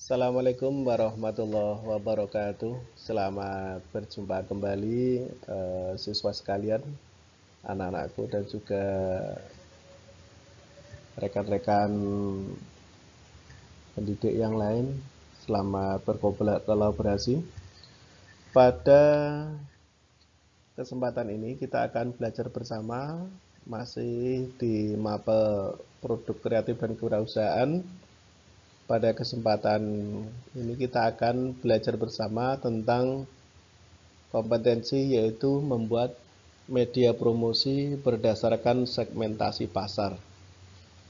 Assalamualaikum warahmatullahi wabarakatuh. Selamat berjumpa kembali siswa sekalian, anak-anakku dan juga rekan-rekan pendidik yang lain. Selamat berkolaborasi. Pada kesempatan ini kita akan belajar bersama masih di mapel produk kreatif dan kewirausahaan. Pada kesempatan ini kita akan belajar bersama tentang kompetensi, yaitu membuat media promosi berdasarkan segmentasi pasar.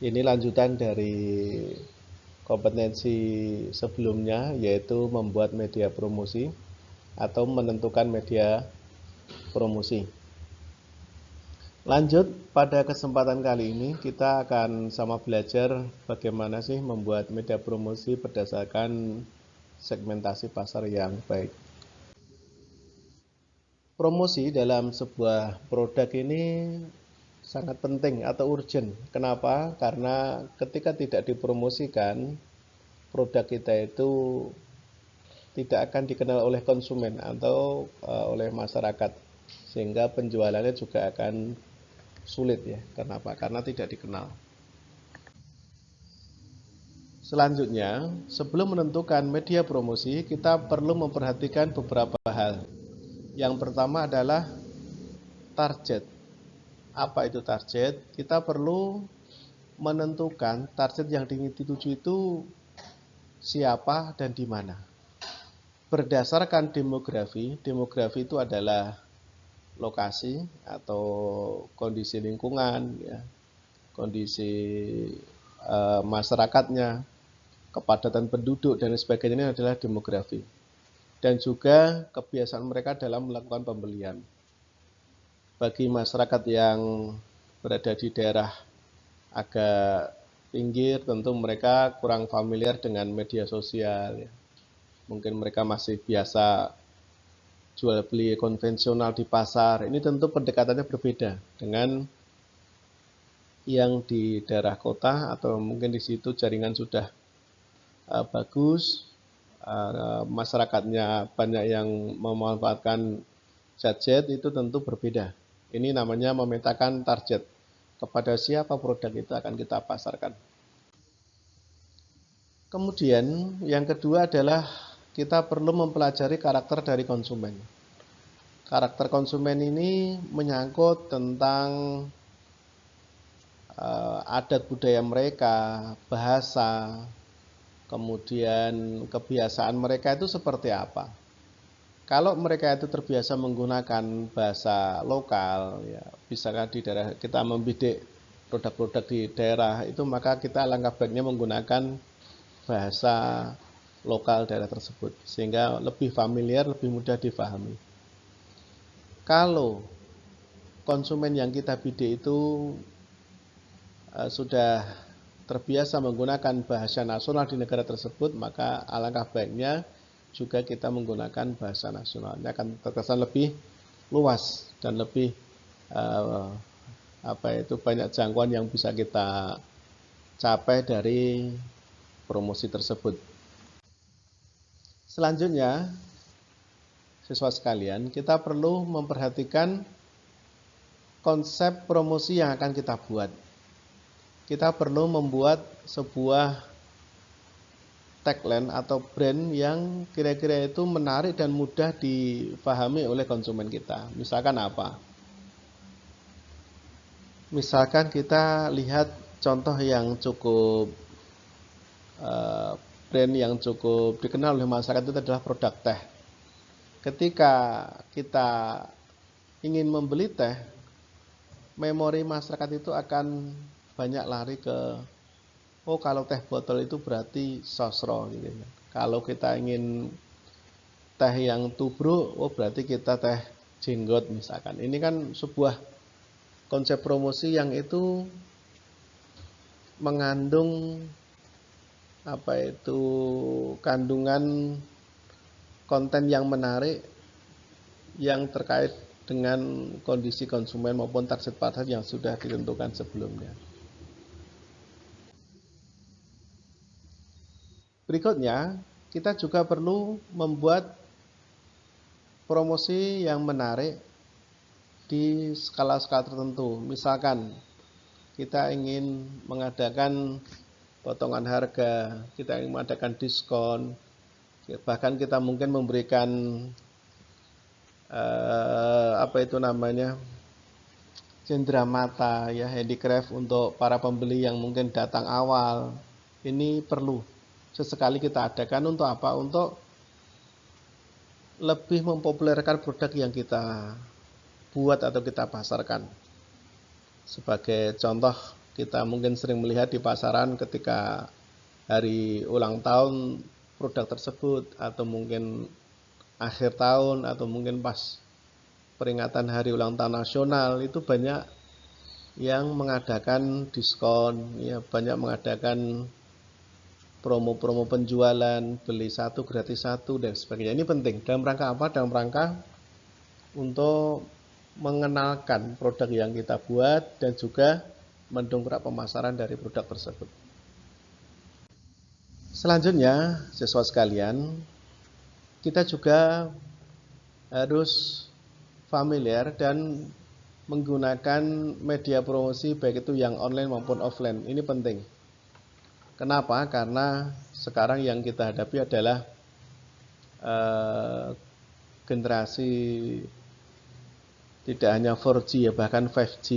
Ini lanjutan dari kompetensi sebelumnya, yaitu membuat media promosi atau menentukan media promosi. Lanjut, pada kesempatan kali ini kita akan sama belajar bagaimana sih membuat media promosi berdasarkan segmentasi pasar yang baik. Promosi dalam sebuah produk ini sangat penting atau urgent. Kenapa? Karena ketika tidak dipromosikan, produk kita itu tidak akan dikenal oleh konsumen atau oleh masyarakat, sehingga penjualannya juga akan sulit ya. Kenapa? Karena tidak dikenal. Selanjutnya, sebelum menentukan media promosi, kita perlu memperhatikan beberapa hal. Yang pertama adalah target. Apa itu target? Kita perlu menentukan target yang ingin dituju itu siapa dan di mana. Berdasarkan demografi, demografi itu adalah lokasi atau kondisi lingkungan, ya, kondisi masyarakatnya, kepadatan penduduk dan sebagainya, ini adalah demografi. Dan juga kebiasaan mereka dalam melakukan pembelian. Bagi masyarakat yang berada di daerah agak pinggir, tentu mereka kurang familiar dengan media sosial, ya. Mungkin mereka masih biasa jual beli konvensional di pasar. Ini tentu pendekatannya berbeda dengan yang di daerah kota, atau mungkin di situ jaringan sudah bagus, masyarakatnya banyak yang memanfaatkan gadget, itu tentu berbeda. Ini namanya memetakan target, kepada siapa produk itu akan kita pasarkan. Kemudian yang kedua adalah kita perlu mempelajari karakter dari konsumen. Karakter konsumen ini menyangkut tentang adat budaya mereka, bahasa, kemudian kebiasaan mereka itu seperti apa. Kalau mereka itu terbiasa menggunakan bahasa lokal, ya, misalkan di daerah kita membidik produk-produk di daerah itu, maka kita alangkah baiknya menggunakan bahasa lokal daerah tersebut, sehingga lebih familiar, lebih mudah difahami. Kalau konsumen yang kita bidik itu sudah terbiasa menggunakan bahasa nasional di negara tersebut, maka alangkah baiknya juga kita menggunakan bahasa nasional. Ini akan terkesan lebih luas dan lebih banyak jangkauan yang bisa kita capai dari promosi tersebut. Selanjutnya, siswa sekalian, kita perlu memperhatikan konsep promosi yang akan kita buat. Kita perlu membuat sebuah tagline atau brand yang kira-kira itu menarik dan mudah dipahami oleh konsumen kita. Misalkan apa? Misalkan kita lihat contoh yang cukup brand yang cukup dikenal oleh masyarakat itu adalah produk teh. Ketika kita ingin membeli teh, memori masyarakat itu akan banyak lari ke, oh kalau teh botol itu berarti sosro gitu. Kalau kita ingin teh yang tubruk, oh berarti kita teh jenggot misalkan. Ini kan sebuah konsep promosi yang itu mengandung kandungan konten yang menarik yang terkait dengan kondisi konsumen maupun target pasar yang sudah ditentukan sebelumnya. Berikutnya, kita juga perlu membuat promosi yang menarik di skala-skala tertentu. Misalkan kita ingin mengadakan potongan harga, kita ingin mengadakan diskon, bahkan kita mungkin memberikan cenderamata ya, handicraft untuk para pembeli yang mungkin datang awal. Ini perlu sesekali kita adakan untuk apa? Untuk lebih mempopulerkan produk yang kita buat atau kita pasarkan. Sebagai contoh, kita mungkin sering melihat di pasaran ketika hari ulang tahun produk tersebut, atau mungkin akhir tahun, atau mungkin pas peringatan hari ulang tahun nasional, itu banyak yang mengadakan diskon, ya, banyak mengadakan promo-promo penjualan, beli satu gratis satu dan sebagainya. Ini penting. Dalam rangka apa? Dalam rangka untuk mengenalkan produk yang kita buat dan juga mendongkrak pemasaran dari produk tersebut. Selanjutnya, siswa sekalian, kita juga harus familiar dan menggunakan media promosi baik itu yang online maupun offline. Ini penting. Kenapa? Karena sekarang yang kita hadapi adalah generasi tidak hanya 4G ya, bahkan 5G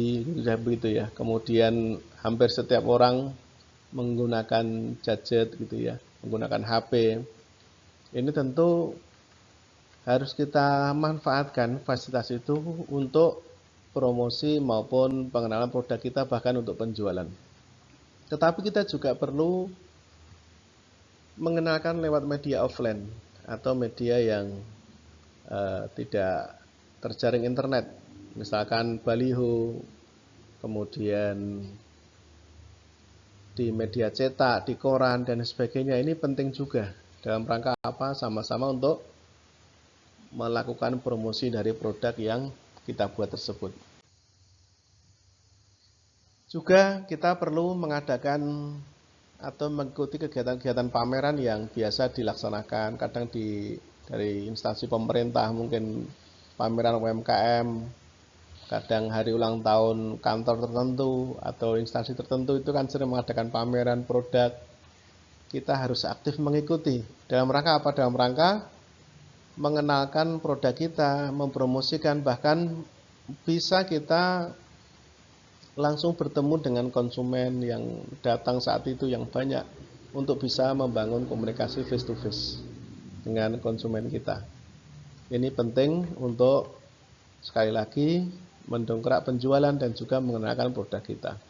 sudah begitu ya. Kemudian hampir setiap orang menggunakan gadget gitu ya, menggunakan HP. Ini tentu harus kita manfaatkan fasilitas itu untuk promosi maupun pengenalan produk kita, bahkan untuk penjualan. Tetapi kita juga perlu mengenalkan lewat media offline atau media yang tidak terjaring internet, misalkan baliho, kemudian di media cetak, di koran dan sebagainya. Ini penting juga dalam rangka apa? Sama-sama untuk melakukan promosi dari produk yang kita buat tersebut. Juga kita perlu mengadakan atau mengikuti kegiatan-kegiatan pameran yang biasa dilaksanakan, kadang dari instansi pemerintah, mungkin pameran UMKM, kadang hari ulang tahun kantor tertentu atau instansi tertentu itu kan sering mengadakan pameran produk. Kita harus aktif mengikuti. Dalam rangka apa? Dalam rangka mengenalkan produk kita, mempromosikan, bahkan bisa kita langsung bertemu dengan konsumen yang datang saat itu yang banyak, untuk bisa membangun komunikasi face to face dengan konsumen kita. Ini penting untuk sekali lagi mendongkrak penjualan dan juga mengenalkan produk kita.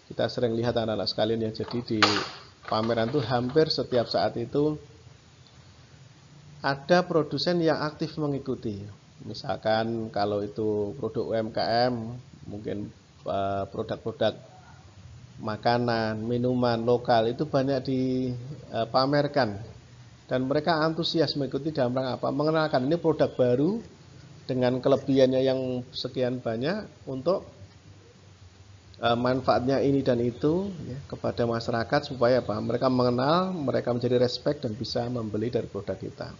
Kita sering lihat anak-anak sekalian ya, jadi di pameran itu hampir setiap saat itu ada produsen yang aktif mengikuti. Misalkan kalau itu produk UMKM, mungkin produk-produk makanan, minuman lokal itu banyak dipamerkan, dan mereka antusias mengikuti dalam rangka apa? Mengenalkan ini produk baru dengan kelebihannya yang sekian banyak, untuk manfaatnya ini dan itu ya, kepada masyarakat, supaya apa? Mereka mengenal, mereka menjadi respect dan bisa membeli dari produk kita.